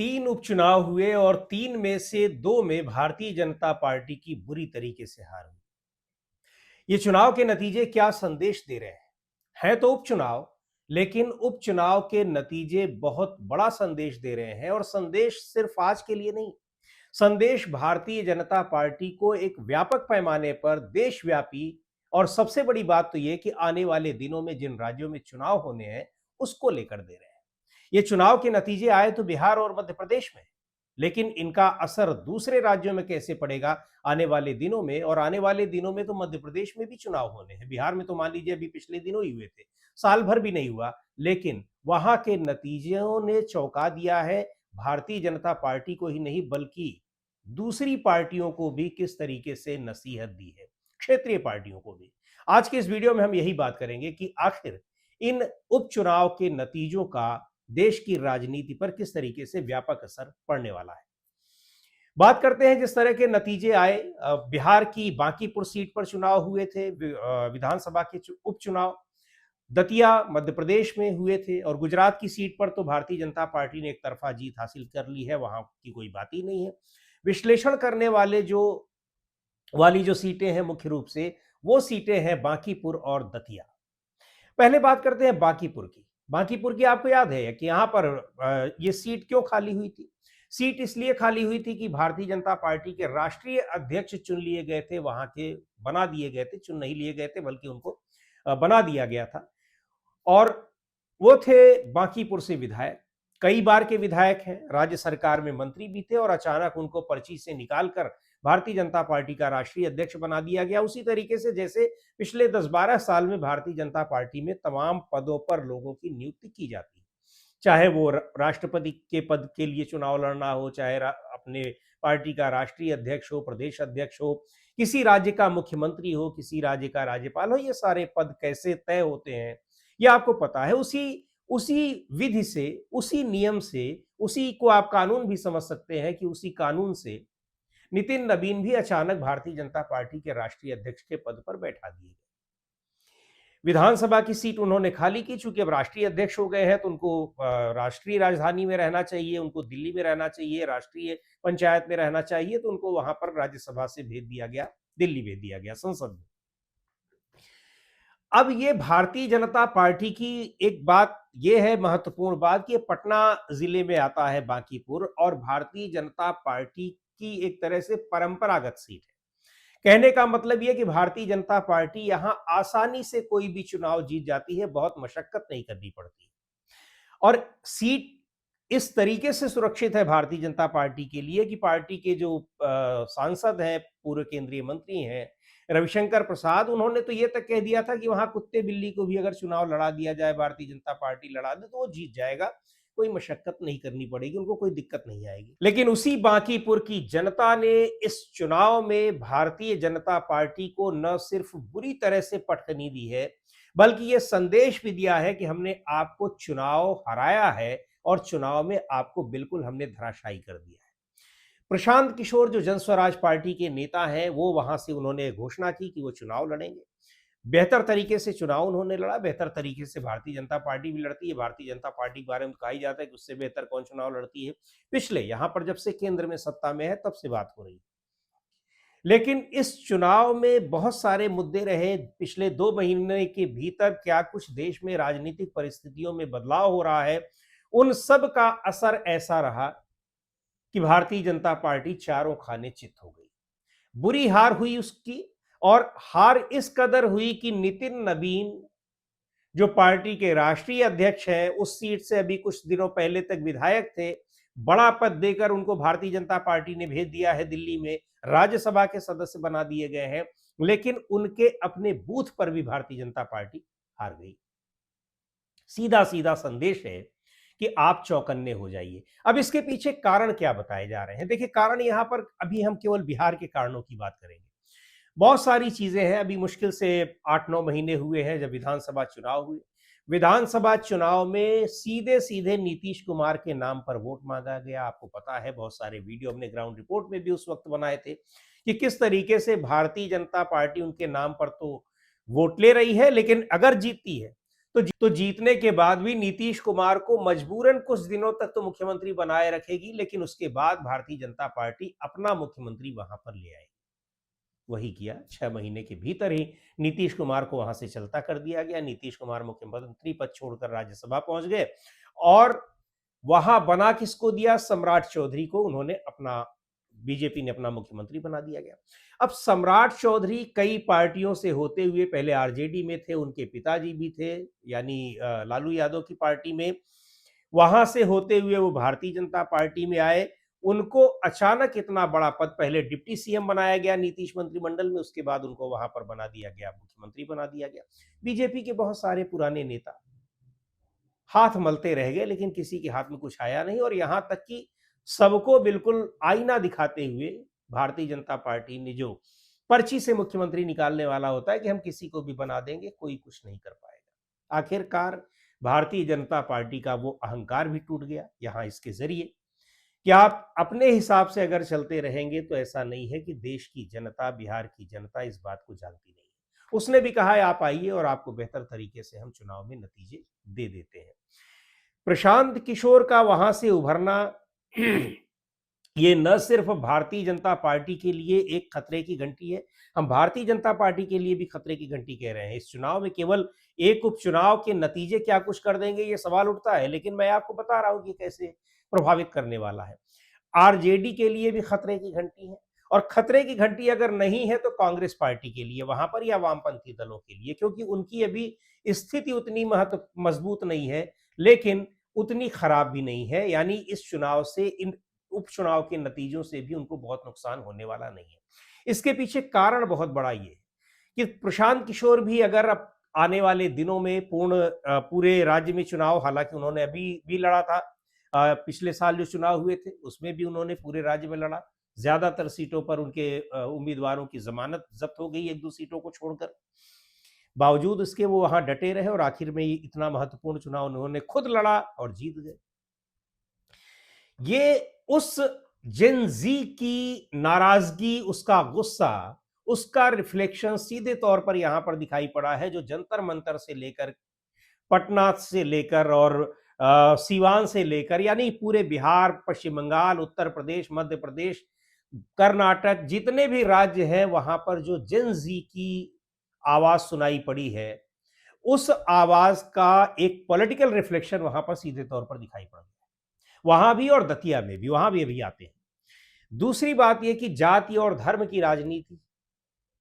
तीन उपचुनाव हुए और तीन में से दो में भारतीय जनता पार्टी की बुरी तरीके से हार हुई। ये चुनाव के नतीजे क्या संदेश दे रहे हैं? है तो उपचुनाव, लेकिन उपचुनाव के नतीजे बहुत बड़ा संदेश दे रहे हैं और संदेश सिर्फ आज के लिए नहीं, संदेश भारतीय जनता पार्टी को एक व्यापक पैमाने पर देशव्यापी और सबसे बड़ी बात तो यह कि आने वाले दिनों में जिन राज्यों में चुनाव होने हैं उसको लेकर दे रहे हैं। ये चुनाव के नतीजे आए तो बिहार और मध्य प्रदेश में, लेकिन इनका असर दूसरे राज्यों में कैसे पड़ेगा आने वाले दिनों में? और आने वाले दिनों में तो मध्य प्रदेश में भी चुनाव होने हैं, बिहार में तो मान लीजिए अभी पिछले दिनों ही हुए थे, साल भर भी नहीं हुआ, लेकिन वहां के नतीजों ने चौंका दिया है। भारतीय जनता पार्टी को ही नहीं बल्कि दूसरी पार्टियों को भी किस तरीके से नसीहत दी है, क्षेत्रीय पार्टियों को भी। आज के इस वीडियो में हम यही बात करेंगे कि आखिर इन उपचुनाव के नतीजों का देश की राजनीति पर किस तरीके से व्यापक असर पड़ने वाला है। बात करते हैं जिस तरह के नतीजे आए। बिहार की बांकीपुर सीट पर चुनाव हुए थे, विधानसभा के उपचुनाव। दतिया मध्य प्रदेश में हुए थे और गुजरात की सीट पर तो भारतीय जनता पार्टी ने एक तरफा जीत हासिल कर ली है, वहां की कोई बात ही नहीं है। विश्लेषण करने वाली जो सीटें हैं मुख्य रूप से वो सीटें हैं बांकीपुर और दतिया। पहले बात करते हैं बांकीपुर की। बांकीपुर की आपको याद है कि यहां पर ये सीट क्यों खाली हुई थी? सीट इसलिए खाली हुई थी कि भारतीय जनता पार्टी के राष्ट्रीय अध्यक्ष चुन लिए गए थे, वहां के बना दिए गए थे, चुन नहीं लिए गए थे बल्कि उनको बना दिया गया था। और वो थे बांकीपुर से विधायक, कई बार के विधायक हैं, राज्य सरकार में मंत्री भी थे और अचानक उनको पर्ची से निकालकर भारतीय जनता पार्टी का राष्ट्रीय अध्यक्ष बना दिया गया। उसी तरीके से जैसे पिछले 10-12 साल में भारतीय जनता पार्टी में तमाम पदों पर लोगों की नियुक्ति की जाती है, चाहे वो राष्ट्रपति के पद के लिए चुनाव लड़ना हो, चाहे अपने पार्टी का राष्ट्रीय अध्यक्ष हो, प्रदेश अध्यक्ष हो, किसी राज्य का मुख्यमंत्री हो, किसी राज्य का राज्यपाल हो, ये सारे पद कैसे तय होते हैं ये आपको पता है। उसी उसी विधि से, उसी नियम से, उसी को आप कानून भी समझ सकते हैं कि उसी कानून से नितिन नबीन भी अचानक भारतीय जनता पार्टी के राष्ट्रीय अध्यक्ष के पद पर बैठा दिए गए। विधानसभा की सीट उन्होंने खाली की, चूंकि अब राष्ट्रीय अध्यक्ष हो गए हैं तो उनको राष्ट्रीय राजधानी में रहना चाहिए, उनको दिल्ली में रहना चाहिए, राष्ट्रीय पंचायत में रहना चाहिए, तो उनको वहां पर राज्यसभा से भेज दिया गया, दिल्ली भेज दिया गया, संसद में। अब ये भारतीय जनता पार्टी की एक बात ये है, महत्वपूर्ण बात, कि पटना जिले में आता है बांकीपुर और भारतीय जनता पार्टी की एक तरह से परंपरागत सीट है। कहने का मतलब यह कि भारतीय जनता पार्टी यहां आसानी से कोई भी चुनाव जीत जाती है, बहुत मशक्कत नहीं करनी पड़ती। और सीट इस तरीके से सुरक्षित है भारतीय जनता पार्टी के लिए कि पार्टी के जो सांसद हैं, पूर्व केंद्रीय मंत्री हैं रविशंकर प्रसाद, उन्होंने तो ये तक कह दिया था कि वहां कुत्ते बिल्ली को भी अगर चुनाव लड़ा दिया जाए, भारतीय जनता पार्टी लड़ा दे तो वो जीत जाएगा, कोई मशक्कत नहीं करनी पड़ेगी, उनको कोई दिक्कत नहीं आएगी। लेकिन उसी बांकीपुर की जनता ने इस चुनाव में भारतीय जनता पार्टी को न सिर्फ बुरी तरह से पटखनी दी है, बल्कि ये संदेश भी दिया है कि हमने आपको चुनाव हराया है और चुनाव में आपको बिल्कुल हमने धराशायी कर दिया है। प्रशांत किशोर जो जन स्वराज पार्टी के नेता हैं, वो वहां से उन्होंने घोषणा की कि वो चुनाव लड़ेंगे। बेहतर तरीके से चुनाव उन्होंने लड़ा, बेहतर तरीके से भारतीय जनता पार्टी भी लड़ती है। भारतीय जनता पार्टी के बारे में कहा ही जाता है कि उससे बेहतर कौन चुनाव लड़ती है। पिछले यहां पर जब से केंद्र में सत्ता में है तब से बात हो रही है। लेकिन इस चुनाव में बहुत सारे मुद्दे रहे। पिछले 2 महीने के भीतर क्या कुछ देश में राजनीतिक परिस्थितियों में बदलाव हो रहा है, उन सब का असर ऐसा रहा कि भारतीय जनता पार्टी चारों खाने चित हो गई। बुरी हार हुई उसकी, और हार इस कदर हुई कि नितिन नबीन जो पार्टी के राष्ट्रीय अध्यक्ष हैं, उस सीट से अभी कुछ दिनों पहले तक विधायक थे, बड़ा पद देकर उनको भारतीय जनता पार्टी ने भेज दिया है दिल्ली में, राज्यसभा के सदस्य बना दिए गए हैं, लेकिन उनके अपने बूथ पर भी भारतीय जनता पार्टी हार गई। सीधा सीधा संदेश है कि आप चौकन्ने हो जाइए। अब इसके पीछे कारण क्या बताए जा रहे हैं? देखिए, कारण यहां पर अभी हम केवल बिहार के कारणों की बात करेंगे। बहुत सारी चीजें हैं। अभी मुश्किल से 8-9 महीने हुए हैं जब विधानसभा चुनाव हुए। विधानसभा चुनाव में सीधे सीधे नीतीश कुमार के नाम पर वोट मांगा गया। आपको पता है, बहुत सारे वीडियो हमने ग्राउंड रिपोर्ट में भी उस वक्त बनाए थे कि किस तरीके से भारतीय जनता पार्टी उनके नाम पर तो वोट ले रही है, लेकिन अगर जीतती है तो जीतने के बाद भी नीतीश कुमार को मजबूरन कुछ दिनों तक तो मुख्यमंत्री बनाए रखेगी, लेकिन उसके बाद भारतीय जनता पार्टी अपना मुख्यमंत्री वहां पर ले आएगी। वही किया। 6 महीने के भीतर ही नीतीश कुमार को वहां से चलता कर दिया गया। नीतीश कुमार मुख्यमंत्री पद छोड़कर राज्यसभा पहुंच गए और वहां बना किसको दिया? सम्राट चौधरी को उन्होंने अपना, बीजेपी ने अपना मुख्यमंत्री बना दिया गया। अब सम्राट चौधरी कई पार्टियों से होते हुए पहले आरजेडी में थे, उनके पिताजी भी थे यानी लालू यादव की पार्टी में, वहां से होते हुए वो भारतीय जनता पार्टी में आए। उनको अचानक इतना बड़ा पद, पहले डिप्टी सीएम बनाया गया नीतीश मंत्रिमंडल में, उसके बाद उनको वहां पर बना दिया गया, मुख्यमंत्री बना दिया गया। बीजेपी के बहुत सारे पुराने नेता हाथ मलते रह गए, लेकिन किसी के हाथ में कुछ आया नहीं। और यहां तक कि सबको बिल्कुल आईना दिखाते हुए भारतीय जनता पार्टी ने, जो पर्ची से मुख्यमंत्री निकालने वाला होता है कि हम किसी को भी बना देंगे, कोई कुछ नहीं कर पाएगा। आखिरकार भारतीय जनता पार्टी का वो अहंकार भी टूट गया यहां इसके जरिए कि आप अपने हिसाब से अगर चलते रहेंगे तो ऐसा नहीं है कि देश की जनता, बिहार की जनता इस बात को जानती नहीं है। उसने भी कहा है आप आइए और आपको बेहतर तरीके से हम चुनाव में नतीजे दे देते हैं। प्रशांत किशोर का वहां से उभरना ये न सिर्फ भारतीय जनता पार्टी के लिए एक खतरे की घंटी है, हम भारतीय जनता पार्टी के लिए भी खतरे की घंटी कह रहे हैं। इस चुनाव में केवल एक उपचुनाव के नतीजे क्या कुछ कर देंगे ये सवाल उठता है, लेकिन मैं आपको बता रहा हूं कि कैसे प्रभावित करने वाला है। आरजेडी के लिए भी खतरे की घंटी है, और खतरे की घंटी अगर नहीं है तो कांग्रेस पार्टी के लिए वहां पर, या वामपंथी दलों के लिए, क्योंकि उनकी अभी स्थिति उतनी मजबूत नहीं है, लेकिन उतनी खराब भी नहीं है। यानी इस चुनाव से, इन उपचुनाव के नतीजों से भी उनको बहुत नुकसान होने वाला नहीं है। इसके पीछे कारण बहुत बड़ा ये है कि प्रशांत किशोर भी अगर अब आने वाले दिनों में पूरे राज्य में चुनाव, हालांकि उन्होंने अभी भी लड़ा था, पिछले साल जो चुनाव हुए थे उसमें भी उन्होंने पूरे राज्य में लड़ा, ज्यादातर सीटों पर उनके उम्मीदवारों की जमानत जब्त हो गई, 1-2 सीटों को छोड़कर। बावजूद इसके वो वहां डटे रहे और आखिर में इतना महत्वपूर्ण चुनाव उन्होंने खुद लड़ा और जीत गए। ये उस जेन जी की नाराजगी, उसका गुस्सा, उसका रिफ्लेक्शन सीधे तौर पर यहां पर दिखाई पड़ा है, जो जंतर मंतर से लेकर, पटना से लेकर और सीवान से लेकर, यानी पूरे बिहार, पश्चिम बंगाल, उत्तर प्रदेश, मध्य प्रदेश, कर्नाटक, जितने भी राज्य हैं वहां पर जो जेन जी की आवाज सुनाई पड़ी है, उस आवाज का एक पॉलिटिकल रिफ्लेक्शन वहां पर सीधे तौर पर दिखाई पड़ा, वहां भी और दतिया में भी, वहां भी अभी आते हैं। दूसरी बात यह कि जाति और धर्म की राजनीति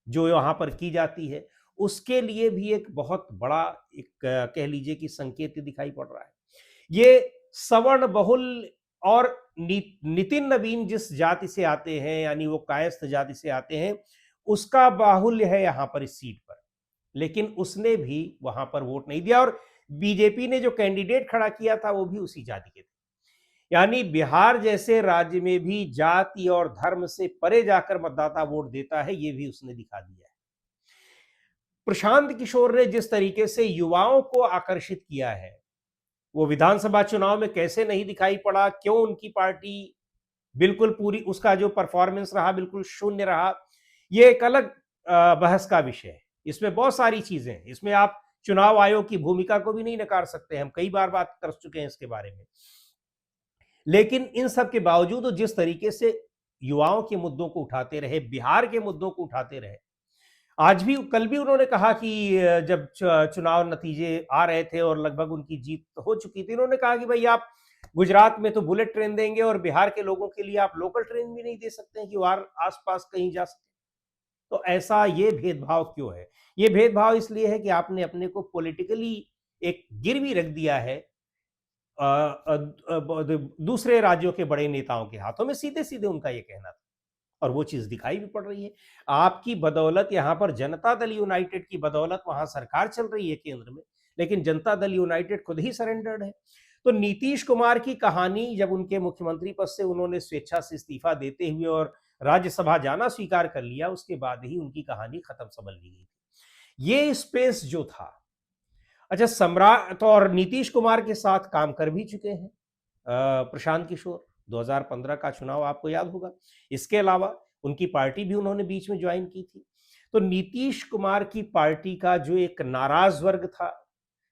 जो वहां पर की जाती है, उसके लिए भी एक बहुत बड़ा, एक कह लीजिए कि संकेत दिखाई पड़ रहा है। ये सवर्ण बहुल और नितिन नवीन जिस जाति से आते हैं, यानी वो कायस्थ जाति से आते हैं, उसका बाहुल्य है यहां पर इस सीट पर, लेकिन उसने भी वहां पर वोट नहीं दिया। और बीजेपी ने जो कैंडिडेट खड़ा किया था वो भी उसी जाति के थे। यानी बिहार जैसे राज्य में भी जाति और धर्म से परे जाकर मतदाता वोट देता है, ये भी उसने दिखा दिया है। प्रशांत किशोर ने जिस तरीके से युवाओं को आकर्षित किया है, वो विधानसभा चुनाव में कैसे नहीं दिखाई पड़ा, क्यों उनकी पार्टी बिल्कुल पूरी, उसका जो परफॉर्मेंस रहा बिल्कुल शून्य रहा, ये एक अलग बहस का विषय है। इसमें बहुत सारी चीजें हैं, इसमें आप चुनाव आयोग की भूमिका को भी नहीं नकार सकते, हम कई बार बात कर चुके हैं इसके बारे में। लेकिन इन सब के बावजूद जिस तरीके से युवाओं के मुद्दों को उठाते रहे, बिहार के मुद्दों को उठाते रहे, आज भी, कल भी उन्होंने कहा कि जब चुनाव नतीजे आ रहे थे और लगभग उनकी जीत हो चुकी थी, उन्होंने कहा कि भाई आप गुजरात में तो बुलेट ट्रेन देंगे और बिहार के लोगों के लिए आप लोकल ट्रेन भी नहीं दे सकते हैं कि वो आसपास कहीं जा सके। तो ऐसा ये भेदभाव क्यों है? ये भेदभाव इसलिए है कि आपने अपने को पॉलिटिकली एक गिरवी रख दिया है दूसरे राज्यों के बड़े नेताओं के हाथों में, सीधे सीधे उनका ये कहना था, और वो चीज दिखाई भी पड़ रही है। आपकी बदौलत यहां पर, जनता दल यूनाइटेड की बदौलत वहां सरकार चल रही है केंद्र में, लेकिन जनता दल यूनाइटेड खुद ही सरेंडर्ड है। तो नीतीश कुमार की कहानी, जब उनके मुख्यमंत्री पद से उन्होंने स्वेच्छा से इस्तीफा देते हुए और राज्यसभा जाना स्वीकार कर लिया, उसके बाद ही उनकी कहानी खत्म समझ ली गई। ये स्पेस जो था, अच्छा, सम्राट और नीतीश कुमार के साथ काम कर भी चुके हैं प्रशांत किशोर, 2015 का चुनाव आपको याद होगा। इसके अलावा उनकी पार्टी भी उन्होंने बीच में ज्वाइन की थी। तो नीतीश कुमार की पार्टी का जो एक नाराज वर्ग था,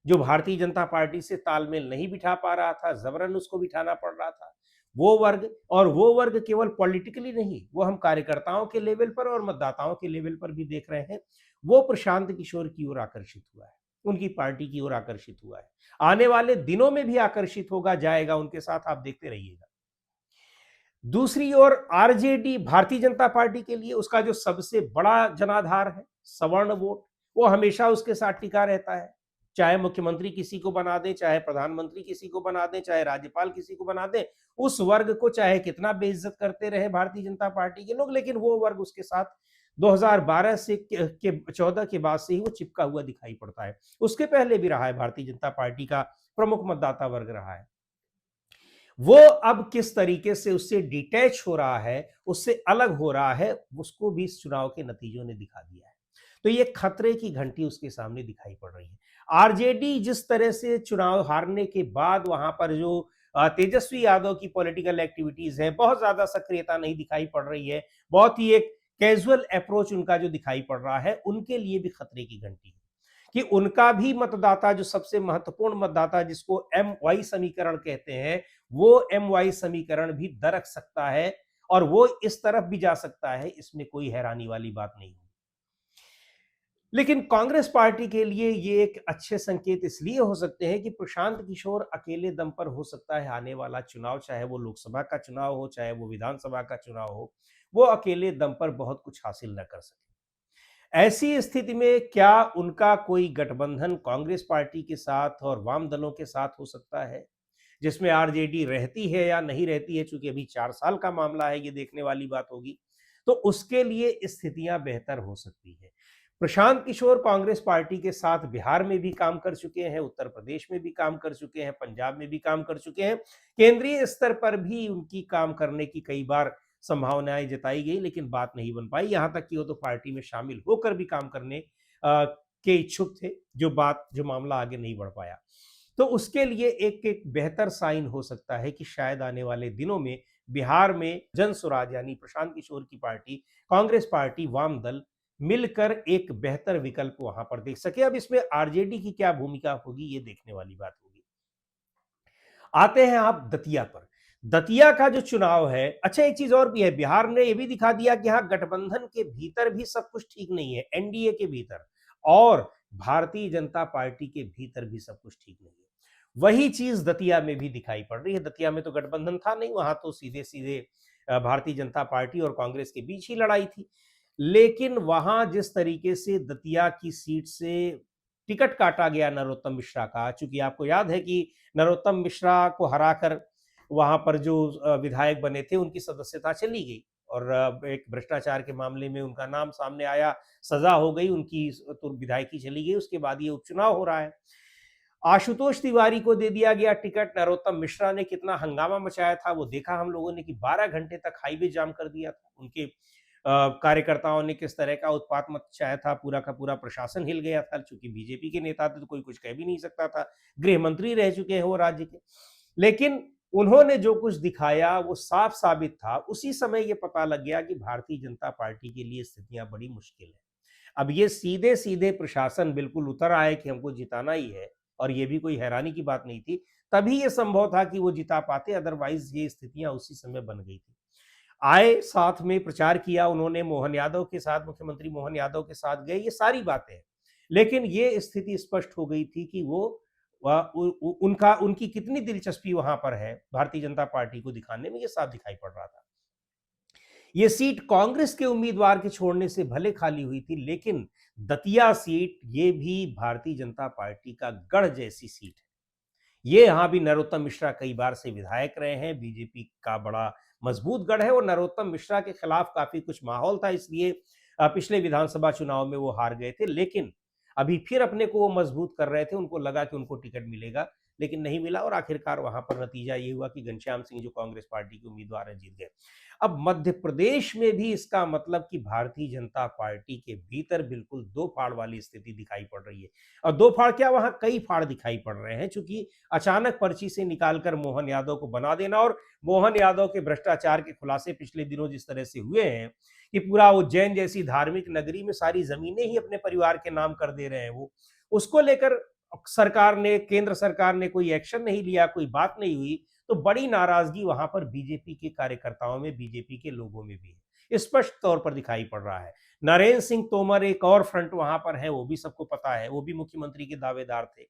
जो भारतीय जनता पार्टी से तालमेल नहीं बिठा पा रहा था, जबरन उसको बिठाना पड़ रहा था, वो वर्ग, और वो वर्ग केवल पॉलिटिकली नहीं, वो हम कार्यकर्ताओं के लेवल पर और मतदाताओं के लेवल पर भी देख रहे हैं, वो प्रशांत किशोर की ओर आकर्षित हुआ है, उनकी पार्टी की ओर आकर्षित हुआ है। आने वाले दिनों में भी आकर्षित होगा, जाएगा उनके साथ, आप देखते रहिएगा। दूसरी ओर आरजेडी, भारतीय जनता पार्टी के लिए उसका जो सबसे बड़ा जनाधार है, सवर्ण वोट, वो हमेशा उसके साथ टिका रहता है। चाहे मुख्यमंत्री किसी को बना दें, चाहे प्रधानमंत्री किसी को बना दें, चाहे राज्यपाल किसी को बना दें, उस वर्ग को चाहे कितना बेइज्जत करते रहे भारतीय जनता पार्टी के लोग, लेकिन वो वर्ग उसके साथ 2012 से के 14 के बाद से ही वो चिपका हुआ दिखाई पड़ता है। उसके पहले भी रहा है, भारतीय जनता पार्टी का प्रमुख मतदाता वर्ग रहा है। वो अब किस तरीके से उससे डिटैच हो रहा है, उससे अलग हो रहा है, उसको भी इस चुनाव के नतीजों ने दिखा दिया है। तो ये खतरे की घंटी उसके सामने दिखाई पड़ रही है। आरजेडी जिस तरह से चुनाव हारने के बाद वहां पर जो तेजस्वी यादव की पॉलिटिकल एक्टिविटीज है, बहुत ज्यादा सक्रियता नहीं दिखाई पड़ रही है, बहुत ही एक कैजुअल अप्रोच उनका जो दिखाई पड़ रहा है, उनके लिए भी खतरे की घंटी है कि उनका भी मतदाता, जो सबसे महत्वपूर्ण मतदाता जिसको एम वाई समीकरण कहते हैं, वो एम वाई समीकरण भी दरक सकता है और वो इस तरफ भी जा सकता है, इसमें कोई हैरानी वाली बात नहीं होगी। लेकिन कांग्रेस पार्टी के लिए ये एक अच्छे संकेत इसलिए हो सकते हैं कि प्रशांत किशोर अकेले दम पर हो सकता है आने वाला चुनाव, चाहे वो लोकसभा का चुनाव हो, चाहे वो विधानसभा का चुनाव हो, वो अकेले दम पर बहुत कुछ हासिल न कर सके। ऐसी स्थिति में क्या उनका कोई गठबंधन कांग्रेस पार्टी के साथ और वाम दलों के साथ हो सकता है, जिसमें आरजेडी रहती है या नहीं रहती है? चूंकि अभी 4 साल का मामला है, ये देखने वाली बात होगी, तो उसके लिए स्थितियां बेहतर हो सकती है। प्रशांत किशोर कांग्रेस पार्टी के साथ बिहार में भी काम कर चुके हैं, उत्तर प्रदेश में भी काम कर चुके हैं, पंजाब में भी काम कर चुके हैं, केंद्रीय स्तर पर भी उनकी काम करने की कई बार संभावनाएं जताई गई, लेकिन बात नहीं बन पाई। यहां तक कि वो तो पार्टी में शामिल होकर भी काम करने के इच्छुक थे, जो मामला आगे नहीं बढ़ पाया। तो उसके लिए एक एक बेहतर साइन हो सकता है कि शायद आने वाले दिनों में बिहार में जन स्वराज यानी प्रशांत किशोर की पार्टी, कांग्रेस पार्टी, वाम दल मिलकर एक बेहतर विकल्प वहां पर देख सके। अब इसमें आरजेडी की क्या भूमिका होगी, ये देखने वाली बात होगी। आते हैं आप दतिया पर। दतिया का जो चुनाव है, अच्छा एक चीज और भी है, बिहार ने यह भी दिखा दिया कि हाँ, गठबंधन के भीतर भी सब कुछ ठीक नहीं है, एनडीए के भीतर और भारतीय जनता पार्टी के भीतर भी सब कुछ ठीक नहीं है। वही चीज दतिया में भी दिखाई पड़ रही है। दतिया में तो गठबंधन था नहीं, वहां तो सीधे सीधे भारतीय जनता पार्टी और कांग्रेस के बीच ही लड़ाई थी। लेकिन वहां जिस तरीके से दतिया की सीट से टिकट काटा गया नरोत्तम मिश्रा का, चूंकि आपको याद है कि नरोत्तम मिश्रा को हराकर वहां पर जो विधायक बने थे, उनकी सदस्यता चली गई और एक भ्रष्टाचार के मामले में उनका नाम सामने आया, सजा हो गई, उनकी तो विधायकी चली गई। उसके बाद ये उपचुनाव हो रहा है, आशुतोष तिवारी को दे दिया गया टिकट। नरोत्तम मिश्रा ने कितना हंगामा मचाया था वो देखा हम लोगों ने, कि 12 घंटे तक हाईवे जाम कर दिया था। उनके कार्यकर्ताओं ने किस तरह का उत्पात मचाया था, पूरा का पूरा प्रशासन हिल गया था। चूंकि बीजेपी के नेता थे तो कोई कुछ कह भी नहीं सकता था, गृह मंत्री रह चुके हैं वो राज्य के। लेकिन उन्होंने जो कुछ दिखाया वो साफ साबित था। उसी समय ये पता लग गया कि भारतीय जनता पार्टी के लिए स्थितियां बड़ी मुश्किल है। अब ये सीधे सीधे प्रशासन बिल्कुल उतर आए कि हमको जिताना ही है, और ये भी कोई हैरानी की बात नहीं थी। तभी ये संभव था कि वो जिता पाते, अदरवाइज ये स्थितियां उसी समय बन गई थी। आए, साथ में प्रचार किया उन्होंने, मोहन यादव के साथ, मुख्यमंत्री मोहन यादव के साथ गए, ये सारी बातें हैं। लेकिन ये स्थिति स्पष्ट हो गई थी कि वो उनकी कितनी दिलचस्पी वहां पर है भारतीय जनता पार्टी को दिखाने में, ये साफ दिखाई पड़ रहा था। ये सीट कांग्रेस के उम्मीदवार के छोड़ने से भले खाली हुई थी, लेकिन दतिया सीट ये भी भारतीय जनता पार्टी का गढ़ जैसी सीट है। ये यहां भी नरोत्तम मिश्रा कई बार से विधायक रहे हैं, बीजेपी का बड़ा मजबूत गढ़ है और नरोत्तम मिश्रा के खिलाफ काफी कुछ माहौल था, इसलिए पिछले विधानसभा चुनाव में वो हार गए थे। लेकिन अभी फिर अपने को वो मजबूत कर रहे थे, उनको लगा कि उनको टिकट मिलेगा, लेकिन नहीं मिला और आखिरकार वहां पर नतीजा ये हुआ कि घनश्याम सिंह जो कांग्रेस पार्टी के उम्मीदवार हैं, जीत गए। अब मध्य प्रदेश में भी इसका मतलब कि भारतीय जनता पार्टी के भीतर बिल्कुल दो फाड़ वाली स्थिति दिखाई पड़ रही है। और दो फाड़ क्या, वहां कई फाड़ दिखाई पड़ रहे हैं, चूंकि अचानक पर्ची से निकालकर मोहन यादव को बना देना और मोहन यादव के भ्रष्टाचार के खुलासे पिछले दिनों जिस तरह से हुए हैं कि पूरा उज्जैन जैसी धार्मिक नगरी में सारी जमीनें ही अपने परिवार के नाम कर दे रहे हैं, वो उसको लेकर सरकार ने, केंद्र सरकार ने कोई एक्शन नहीं लिया, कोई बात नहीं हुई, तो बड़ी नाराजगी वहां पर बीजेपी के कार्यकर्ताओं में, बीजेपी के लोगों में भी है, स्पष्ट तौर पर दिखाई पड़ रहा है। नरेंद्र सिंह तोमर एक और फ्रंट वहां पर है, वो भी सबको पता है, वो भी मुख्यमंत्री के दावेदार थे।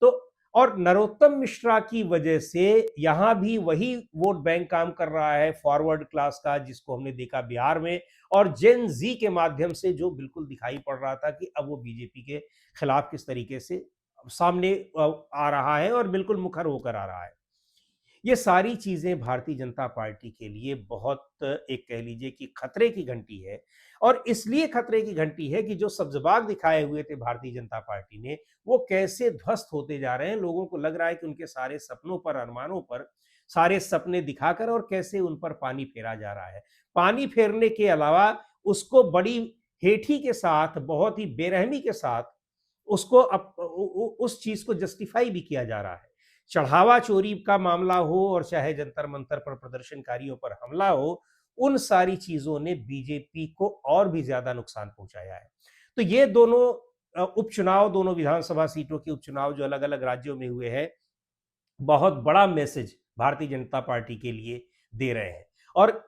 तो और नरोत्तम मिश्रा की वजह से यहां भी वही वोट बैंक काम कर रहा है, फॉरवर्ड क्लास का, जिसको हमने देखा बिहार में, और जेन जी के माध्यम से जो बिल्कुल दिखाई पड़ रहा था कि अब वो बीजेपी के खिलाफ किस तरीके से सामने आ रहा है और बिल्कुल मुखर होकर आ रहा है। ये सारी चीजें भारतीय जनता पार्टी के लिए बहुत, एक कह लीजिए कि खतरे की घंटी है। और इसलिए खतरे की घंटी है कि जो सब्जबाग दिखाए हुए थे भारतीय जनता पार्टी ने, वो कैसे ध्वस्त होते जा रहे हैं। लोगों को लग रहा है कि उनके सारे सपनों पर, अरमानों पर, सारे सपने दिखाकर और कैसे उन पर पानी फेरा जा रहा है। पानी फेरने के अलावा उसको बड़ी हेठी के साथ, बहुत ही बेरहमी के साथ उसको उस चीज को जस्टिफाई भी किया जा रहा है। चढ़ावा चोरी का मामला हो और चाहे जंतर मंतर पर प्रदर्शनकारियों पर हमला हो, उन सारी चीजों ने बीजेपी को और भी ज्यादा नुकसान पहुंचाया है। तो ये दोनों उपचुनाव, दोनों विधानसभा सीटों के उपचुनाव जो अलग अलग राज्यों में हुए हैं, बहुत बड़ा मैसेज भारतीय जनता पार्टी के लिए दे रहे हैं। और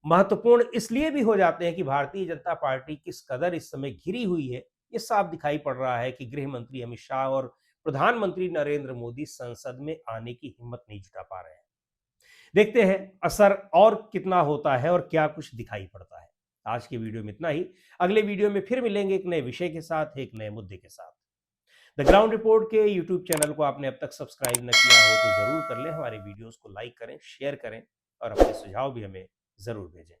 महत्वपूर्ण इसलिए भी हो जाते हैं कि भारतीय जनता पार्टी किस कदर इस समय घिरी हुई है, ये साफ दिखाई पड़ रहा है कि गृह मंत्री अमित शाह और प्रधानमंत्री नरेंद्र मोदी संसद में आने की हिम्मत नहीं जुटा पा रहे हैं। देखते हैं असर और कितना होता है और क्या कुछ दिखाई पड़ता है। आज के वीडियो में इतना ही। अगले वीडियो में फिर मिलेंगे एक नए विषय के साथ, एक नए मुद्दे के साथ। द ग्राउंड रिपोर्ट के यूट्यूब चैनल को आपने अब तक सब्सक्राइब न किया हो तो जरूर कर लें। हमारे वीडियोस को लाइक करें, शेयर करें और अपने सुझाव भी हमें जरूर भेजें।